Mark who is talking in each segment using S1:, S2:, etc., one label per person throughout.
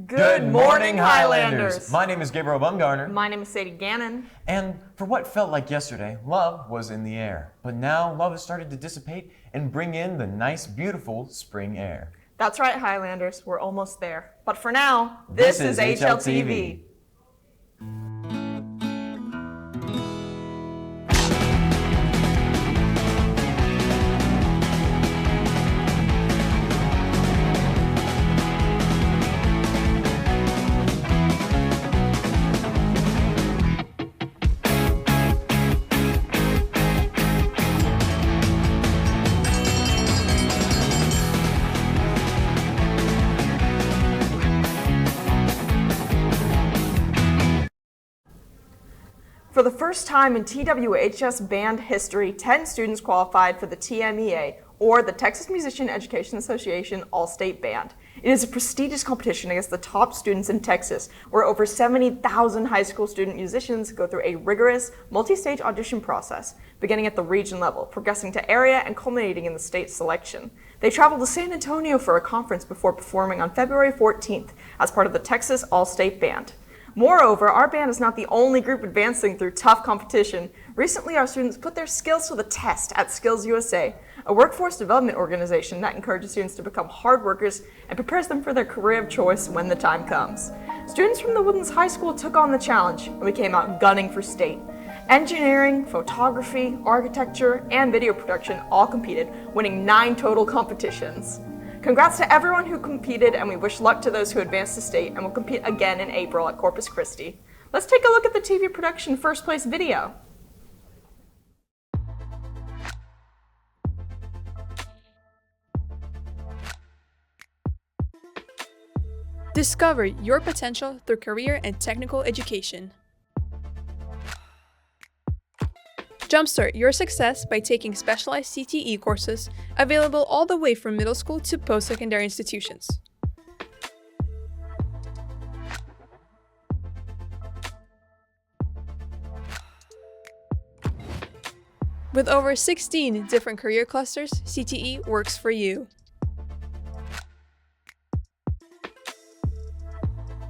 S1: Good morning, Highlanders!
S2: My name is Gabriel Bumgarner.
S1: My name is Sadie Gannon.
S2: And for what felt like yesterday, love was in the air. But now love has started to dissipate and bring in the nice, beautiful spring air.
S1: That's right, Highlanders. We're almost there. But for now, this is Hltv. For the first time in TWHS band history, 10 students qualified for the TMEA, or the Texas Musician Education Association All-State Band. It is a prestigious competition against the top students in Texas, where over 70,000 high school student musicians go through a rigorous, multi-stage audition process, beginning at the region level, progressing to area, and culminating in the state selection. They traveled to San Antonio for a conference before performing on February 14th as part of the Texas All-State Band. Moreover, our band is not the only group advancing through tough competition. Recently, our students put their skills to the test at Skills USA, a workforce development organization that encourages students to become hard workers and prepares them for their career of choice when the time comes. Students from the Woodlands High School took on the challenge, and we came out gunning for state. Engineering, photography, architecture, and video production all competed, winning 9 total competitions. Congrats to everyone who competed, and we wish luck to those who advanced to state and will compete again in April at Corpus Christi. Let's take a look at the TV production first place video.
S3: Discover your potential through career and technical education. Jumpstart your success by taking specialized CTE courses available all the way from middle school to post-secondary institutions. With over 16 different career clusters, CTE works for you.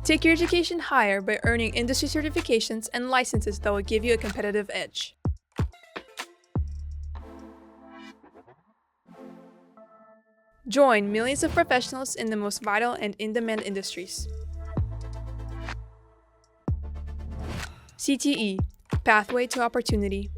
S3: Take your education higher by earning industry certifications and licenses that will give you a competitive edge. Join millions of professionals in the most vital and in-demand industries. CTE, Pathway to Opportunity.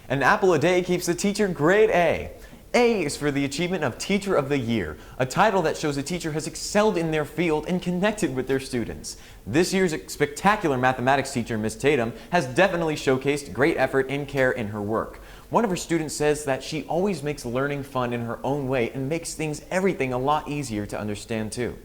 S2: An apple a day keeps the teacher grade A. A is for the achievement of Teacher of the Year, a title that shows a teacher has excelled in their field and connected with their students. This year's spectacular mathematics teacher, Miss Tatum, has definitely showcased great effort and care in her work. One of her students says that she always makes learning fun in her own way and makes everything a lot easier to understand too.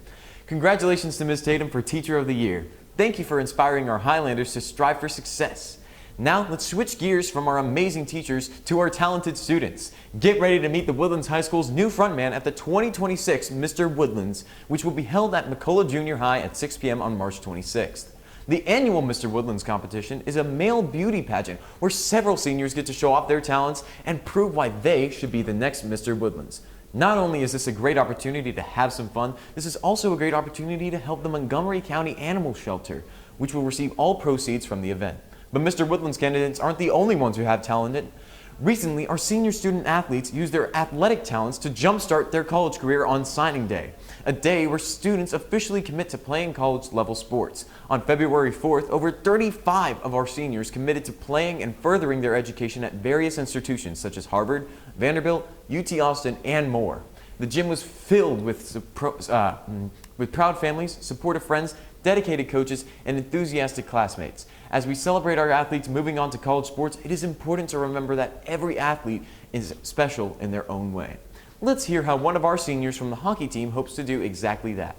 S2: Congratulations to Miss Tatum for Teacher of the Year. Thank you for inspiring our Highlanders to strive for success. Now let's switch gears from our amazing teachers to our talented students. Get ready to meet the Woodlands High School's new frontman at the 2026 Mr. Woodlands, which will be held at McCullough Junior High at 6 p.m. on March 26th. The annual Mr. Woodlands competition is a male beauty pageant where several seniors get to show off their talents and prove why they should be the next Mr. Woodlands. Not only is this a great opportunity to have some fun, this is also a great opportunity to help the Montgomery County Animal Shelter, which will receive all proceeds from the event. But Mr. Woodlands candidates aren't the only ones who have talent. Recently, our senior student athletes used their athletic talents to jumpstart their college career on signing day, a day where students officially commit to playing college-level sports. On February 4th, over 35 of our seniors committed to playing and furthering their education at various institutions such as Harvard, Vanderbilt, UT Austin, and more. The gym was filled with proud families, supportive friends, dedicated coaches, and enthusiastic classmates. As we celebrate our athletes moving on to college sports, it is important to remember that every athlete is special in their own way. Let's hear how one of our seniors from the hockey team hopes to do exactly that.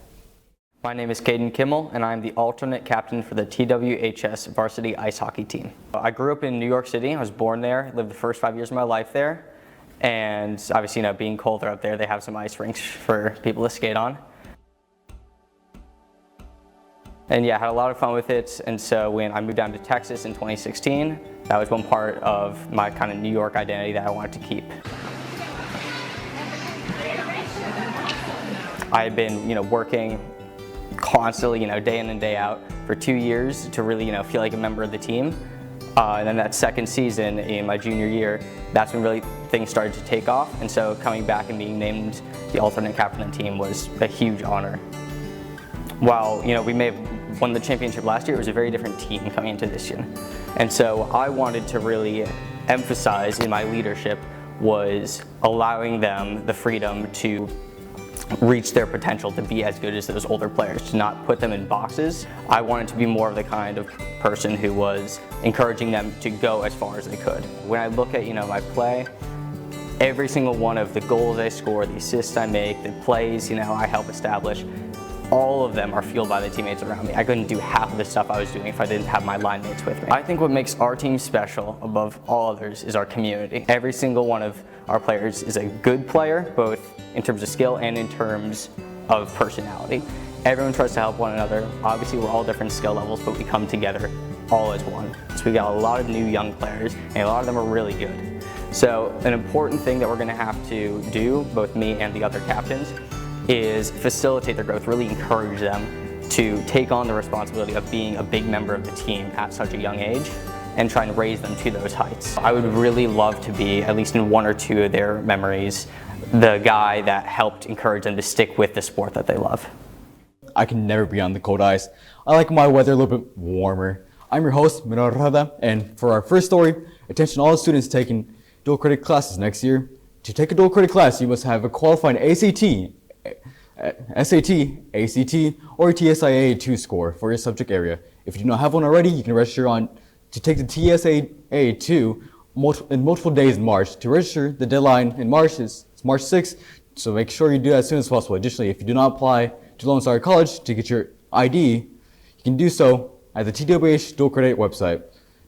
S4: My name is Caden Kimmel, and I'm the alternate captain for the TWHS varsity ice hockey team. I grew up in New York City. I was born there, lived the first 5 years of my life there, and obviously, being colder up there, they have some ice rinks for people to skate on. And yeah, I had a lot of fun with it, and so when I moved down to Texas in 2016, that was one part of my kind of New York identity that I wanted to keep. I had been, working constantly, day in and day out for 2 years to really, feel like a member of the team. And then that second season in my junior year, that's when really things started to take off. And so coming back and being named the alternate captain of the team was a huge honor. While, we may have won the championship last year, it was a very different team coming into this year. And so I wanted to really emphasize in my leadership was allowing them the freedom to reach their potential to be as good as those older players, to not put them in boxes. I wanted to be more of the kind of person who was encouraging them to go as far as they could. When I look at, my play, every single one of the goals I score, the assists I make, the plays, I help establish, all of them are fueled by the teammates around me. I couldn't do half of the stuff I was doing if I didn't have my line mates with me. I think what makes our team special above all others is our community. Every single one of our players is a good player, both in terms of skill and in terms of personality. Everyone tries to help one another. Obviously, we're all different skill levels, but we come together all as one. So we got a lot of new young players, and a lot of them are really good. So an important thing that we're gonna have to do, both me and the other captains, is facilitate their growth, really encourage them to take on the responsibility of being a big member of the team at such a young age and try and raise them to those heights. I would really love to be, at least in one or two of their memories, the guy that helped encourage them to stick with the sport that they love.
S5: I can never be on the cold ice. I like my weather a little bit warmer. I'm your host, Mino Rada, and for our first story, attention all students taking dual credit classes next year. To take a dual credit class, you must have a qualifying SAT, ACT, or TSIA 2 score for your subject area. If you do not have one already, you can register to take the TSIA 2 in multiple days in March. To register, the deadline in March is March 6th, so make sure you do that as soon as possible. Additionally, if you do not apply to Lone Star College to get your ID, you can do so at the TWHS dual credit website.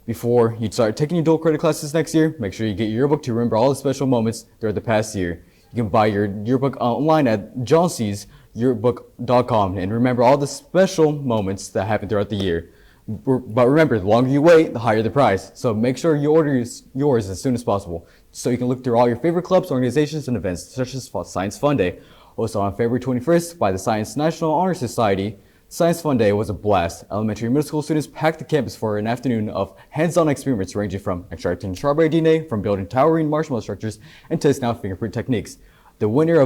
S5: Before you start taking your dual credit classes next year, make sure you get your yearbook to remember all the special moments throughout the past year. You can buy your yearbook online at johnsyearbook.com and remember all the special moments that happen throughout the year. But remember, the longer you wait, the higher the price. So make sure you order yours as soon as possible so you can look through all your favorite clubs, organizations, and events such as Science Fun Day. Also on February 21st by the Science National Honor Society, Science Fun Day was a blast. Elementary and middle school students packed the campus for an afternoon of hands-on experiments ranging from extracting strawberry DNA, from building towering marshmallow structures, and testing out fingerprint techniques. The winner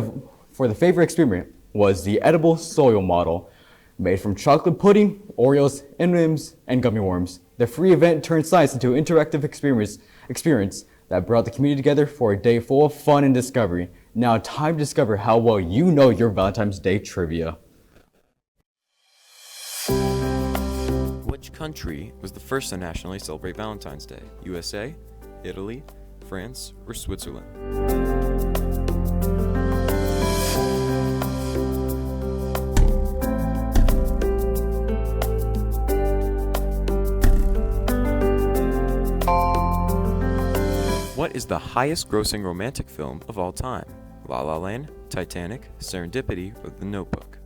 S5: for the favorite experiment was the edible soil model, made from chocolate pudding, Oreos, M&Ms, and gummy worms. The free event turned science into an interactive experience that brought the community together for a day full of fun and discovery. Now time to discover how well you know your Valentine's Day trivia.
S2: Which country was the first to nationally celebrate Valentine's Day? USA, Italy, France, or Switzerland? What is the highest grossing romantic film of all time? La La Land, Titanic, Serendipity, or The Notebook?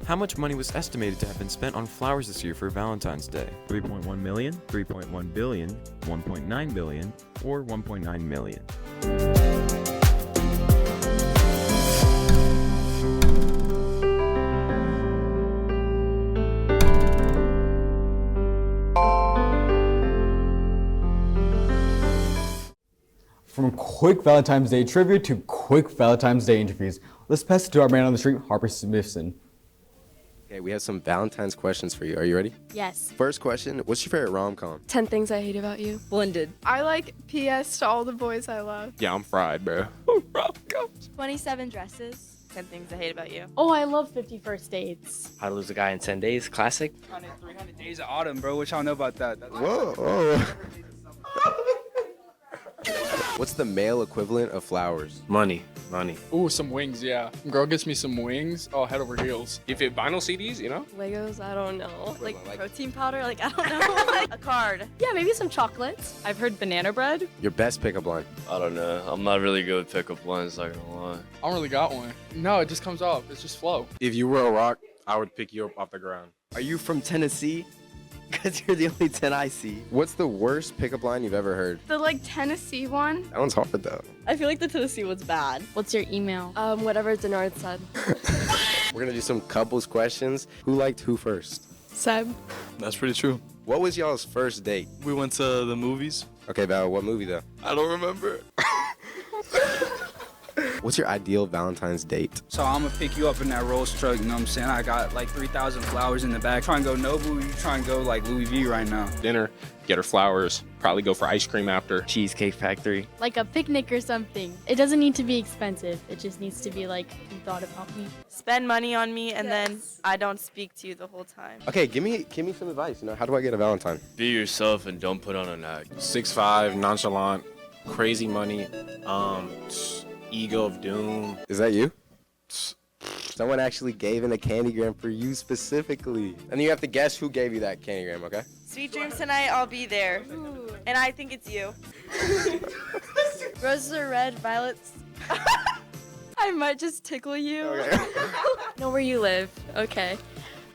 S2: How much money was estimated to have been spent on flowers this year for Valentine's Day? 3.1 million, 3.1 billion, 1.9 billion, or 1.9 million?
S5: From quick Valentine's Day trivia to quick Valentine's Day interviews, let's pass it to our man on the street, Harper Smithson.
S6: Okay, we have some Valentine's questions for you. Are you ready?
S7: Yes.
S6: First question, what's your favorite rom-com?
S7: 10 Things I Hate About You.
S8: Blended.
S3: I like PS to All the Boys I Love.
S6: Yeah, I'm fried, bro.
S7: 27 Dresses.
S8: 10 Things I Hate About You.
S7: Oh, I love 50 First Dates.
S9: How to Lose a Guy in 10 Days, classic.
S10: 300 Days of Autumn, bro. What y'all know about that?
S6: Whoa. What's the male equivalent of flowers?
S9: Money.
S10: Ooh, some wings, yeah. Girl gets me some wings. Oh, head over heels.
S11: You fit vinyl CDs, you know?
S7: Legos, I don't know. Like protein powder, I don't know.
S8: A card.
S7: Yeah, maybe some chocolates.
S8: I've heard banana bread.
S6: Your best pickup line?
S9: I don't know. I'm not really good with pickup lines, not gonna lie.
S10: I don't really got one. No, it just comes off. It's just flow.
S6: If you were a rock, I would pick you up off the ground.
S11: Are you from Tennessee? Because you're the only 10 I see.
S6: What's the worst pickup line you've ever heard?
S12: The Tennessee one.
S6: That one's hard though.
S7: I feel like the Tennessee one's bad.
S8: What's your email?
S12: Whatever Denard said.
S6: We're gonna do some couples questions. Who liked who first?
S12: Seb.
S10: That's pretty true.
S6: What was y'all's first date?
S10: We went to the movies.
S6: Okay, Val, what movie though?
S10: I don't remember.
S6: What's your ideal Valentine's date?
S13: So I'm gonna pick you up in that Rolls truck, you know what I'm saying? I got like 3,000 flowers in the back. Try and go Nobu, you try and go like Louis V right now.
S14: Dinner, get her flowers, probably go for ice cream after.
S4: Cheesecake Factory.
S8: Like a picnic or something. It doesn't need to be expensive. It just needs to be like, you thought about me.
S7: Spend money on me and then I don't speak to you the whole time.
S6: Okay, give me some advice. How do I get a Valentine?
S9: Be yourself and don't put on an act.
S14: 6'5", nonchalant, crazy money, ego of doom.
S6: Is that you? Someone actually gave in a candygram for you specifically. And you have to guess who gave you that candygram, okay?
S7: Sweet dreams tonight, I'll be there. And I think it's you. Roses are red, violets.
S12: I might just tickle you.
S6: Okay.
S12: Know where you live. Okay.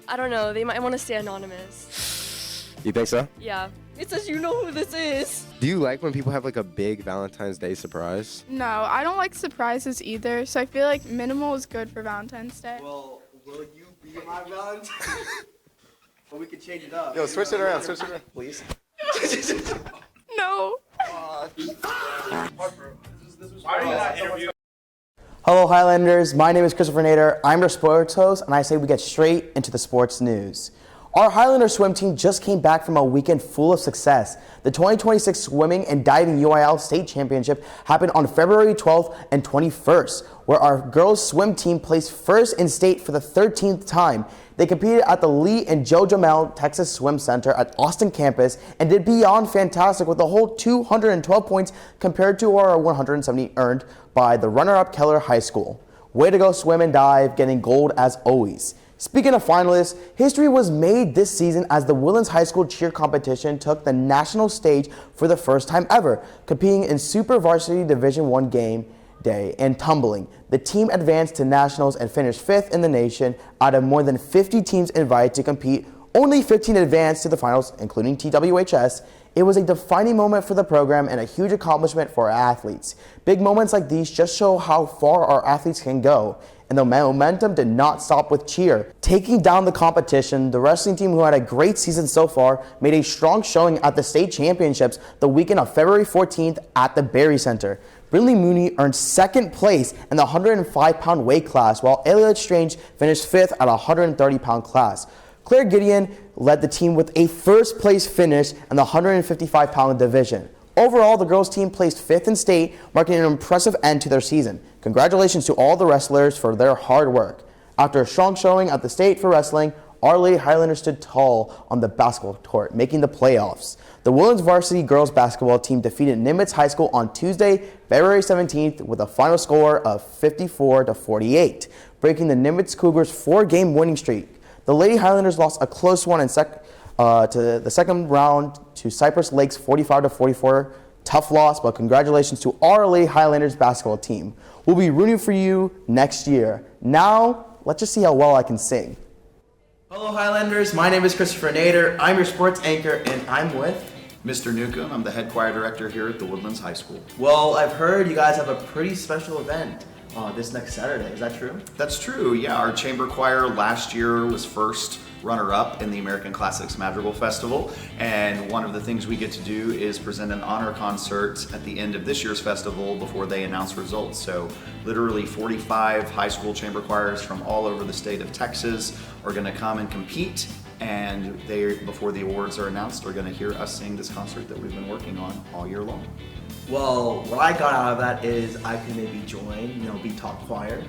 S12: I don't know. They might want to stay anonymous.
S6: You think so?
S12: Yeah. It says you know who this is.
S6: Do you like when people have like a big Valentine's Day surprise?
S12: No, I don't like surprises either. So I feel like minimal is good for Valentine's Day.
S11: Well, will you be my Valentine? Or we could change it up.
S6: Yo, switch it around,
S11: please.
S12: No.
S15: Hello Highlanders, my name is Christopher Nader. I'm your sports host and I say we get straight into the sports news. Our Highlander swim team just came back from a weekend full of success. The 2026 Swimming and Diving UIL State Championship happened on February 12th and 21st, where our girls swim team placed first in state for the 13th time. They competed at the Lee and Joe Jamel Texas Swim Center at Austin campus and did beyond fantastic with a whole 212 points compared to our 170 earned by the runner-up Keller High School. Way to go swim and dive, getting gold as always. Speaking of finalists, history was made this season as the Woodlands High School cheer competition took the national stage for the first time ever, competing in Super Varsity Division I game day and tumbling. The team advanced to nationals and finished 5th in the nation. Out of more than 50 teams invited to compete, only 15 advanced to the finals, including TWHS. It was a defining moment for the program and a huge accomplishment for our athletes. Big moments like these just show how far our athletes can go. And the momentum did not stop with cheer. Taking down the competition, the wrestling team, who had a great season so far, made a strong showing at the state championships the weekend of February 14th at the Berry Center. Brinley Mooney earned 2nd place in the 105-pound weight class, while Elliot Strange finished 5th at a 130-pound class. Claire Gideon led the team with a 1st place finish in the 155-pound division. Overall, the girls team placed 5th in state, marking an impressive end to their season. Congratulations to all the wrestlers for their hard work. After a strong showing at the state for wrestling, Our Lady Highlanders stood tall on the basketball court, making the playoffs. The Woodlands varsity girls basketball team defeated Nimitz High School on Tuesday, February 17th with a final score of 54-48, breaking the Nimitz Cougars' 4-game winning streak. The Lady Highlanders lost a close one to the second round to Cypress Lakes 45-44. Tough loss, but congratulations to Our Lady Highlanders basketball team. We'll be rooting for you next year. Now, let's just see how well I can sing. Hello Highlanders, my name is Christopher Nader. I'm your sports anchor and I'm with
S16: Mr. Newcomb. I'm the head choir director here at the Woodlands High School.
S15: Well, I've heard you guys have a pretty special event this next Saturday. Is that true?
S16: That's true, yeah. Our chamber choir last year was first runner-up in the American Classics Madrigal Festival, and one of the things we get to do is present an honor concert at the end of this year's festival before they announce results. So literally 45 high school chamber choirs from all over the state of Texas are going to come and compete, and they, before the awards are announced, are going to hear us sing this concert that we've been working on all year long.
S15: Well, what I got out of that is I could maybe join, be top choir.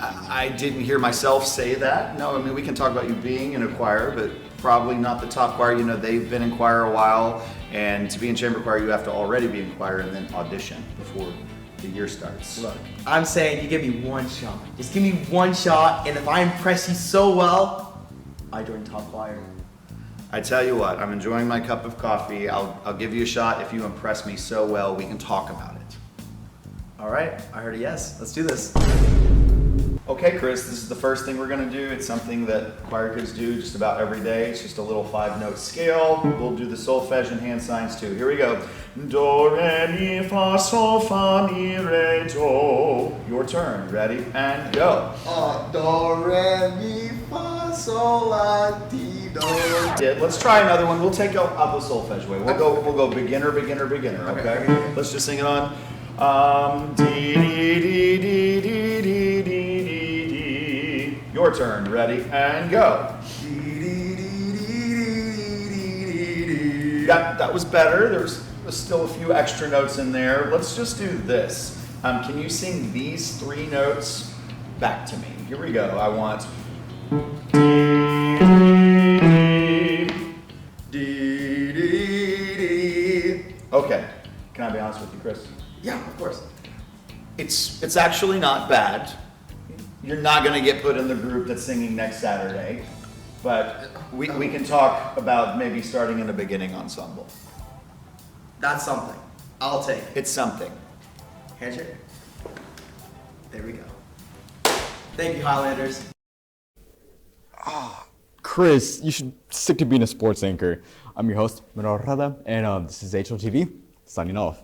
S16: I didn't hear myself say that. No, I mean, we can talk about you being in a choir, but probably not the top choir. They've been in choir a while, and to be in chamber choir, you have to already be in choir and then audition before the year starts.
S15: Look, I'm saying you give me one shot. Just give me one shot, and if I impress you so well, I join top choir.
S16: I tell you what, I'm enjoying my cup of coffee. I'll give you a shot. If you impress me so well, we can talk about it.
S15: All right, I heard a yes. Let's do this.
S16: Okay, Chris, this is the first thing we're going to do. It's something that choir kids do just about every day. It's just a little 5-note scale. We'll do the solfege and hand signs too. Here we go. Do, re, mi, fa, sol, fa, mi, re, do. Your turn. Ready? And go.
S11: Do, re, mi, fa, sol, la, ti, do.
S16: Let's try another one. We'll take out the solfege way. We'll go beginner, beginner, beginner. Okay? Let's just sing it on. Dee, dee, dee, dee, dee, dee, dee, dee. Your turn. Ready? And go. That was better. There's still a few extra notes in there. Let's just do this. Can you sing these 3 notes back to me? Here we go. I want dee, dee, dee. Okay. Can I be honest with you, Chris?
S11: Yeah, of course.
S16: It's actually not bad. You're not going to get put in the group that's singing next Saturday, but we can talk about maybe starting in a beginning ensemble.
S11: That's something. I'll take it.
S16: It's something.
S11: Handshake. There we go. Thank you, Highlanders.
S5: Chris, you should stick to being a sports anchor. I'm your host, Menor Rada, and this is Hltv, signing off.